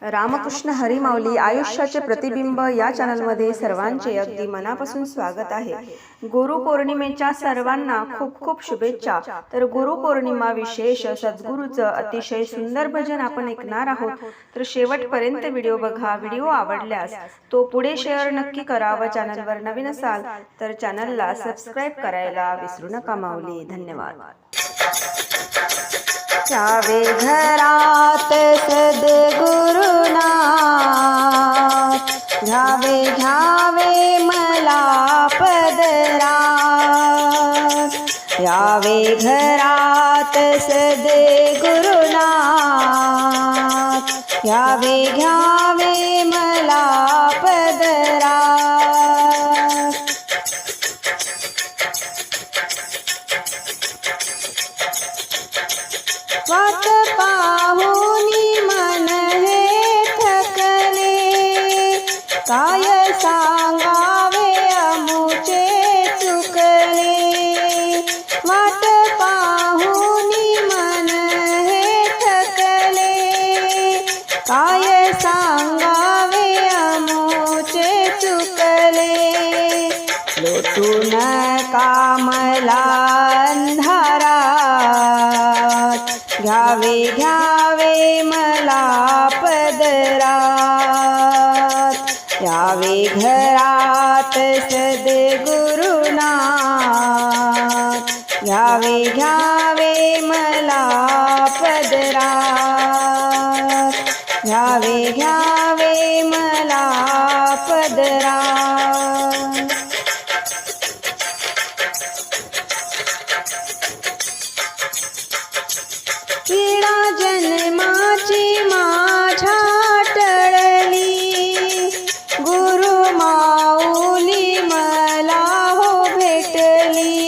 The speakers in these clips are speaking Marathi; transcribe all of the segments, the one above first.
रामकृष्ण हरी माऊली आयुष्याचे प्रतिबिंब या चॅनलमध्ये सर्वांचे अगदी मनापासून स्वागत आहे। गुरुपौर्णिमेच्या सर्वांना खूप खूप शुभेच्छा। तर गुरुपौर्णिमा विशेष सद्गुरूचं अतिशय सुंदर भजन आपण ऐकणार आहोत। तर शेवटपर्यंत व्हिडिओ बघा। व्हिडिओ आवडल्यास तो पुढे शेअर नक्की करा व चॅनलवर नवीन असाल तर चॅनलला सबस्क्राइब करायला विसरू नका माऊली। धन्यवाद। जावे घरात सद्गुरुनाथ, घ्यावे घ्यावे मला पदरात। यावे घरात सद्गुरुनाथ, घ्यावे घ्यावे मला पदरात। वाट पाहुनी मन हे थकले, काय सांगावे अमुचे चुकले। वाट पाहुनी मन हे थकले, काय सांगावे अमुचे चुकले। लोटून कामला अंधारात, घ्यावे घ्यावे मला पदरात। यावे घरात सद्गुरुनाथ, घ्यावे घ्यावे मला पदरात। घ्यावे घ्यावे मला पदरात। पीडा जन्माची माझ्या टळली, गुरु माऊली मला हो भेटली।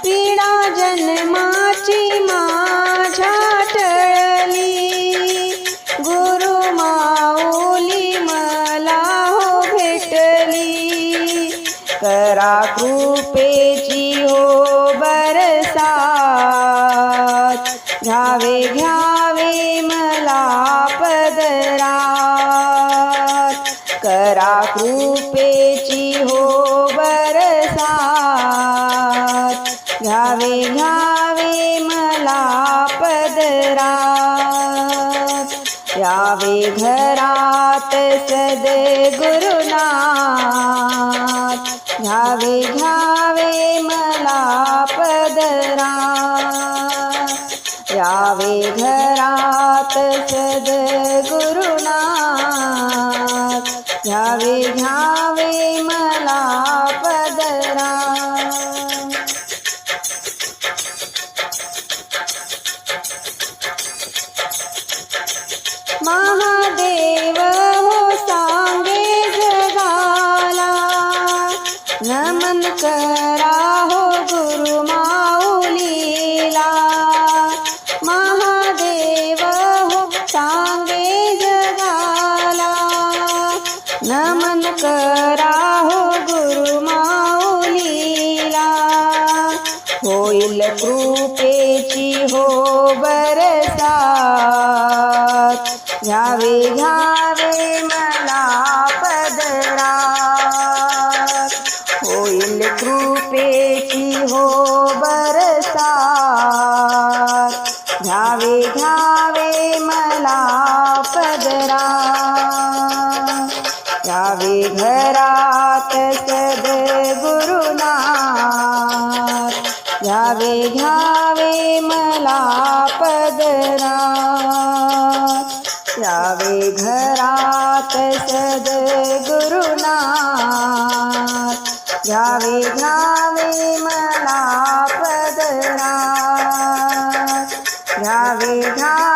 पीडा जन्माची माझ्या टळली, गुरु माऊली मला हो भेटली। करा कृपेची हो बरसात, घ्यावे घ्यावे मला पदरात। करा कृपेची हो बरसात, घ्यावे घ्यावे मला पदरात। यावे घरात सद्गुरुनाथ, घ्यावे घ्यावे मला पदरात। यावे घरात सद्गुरुनाथ, घ्यावे घ्यावे मला पदरात। महादेव हो सांगे जगाला, नमन करा हो गुरु माऊलीला। महादेव हो सांगे जगाला, नमन करा हो गुरु माऊलीला। होईल कृपेची हो बरसात, घ्यावे घ्यावे मला पदरात। होईल कृपेची हो बरसात, घ्यावे घ्यावे मला पदरात। यावे घरात सद्गुरुनाथ, घ्यावे घ्यावे मला पदरात। यावे घरात सद्गुरुनाथ, घ्यावे घ्यावे मला पदरात। घ्यावे घ्यावे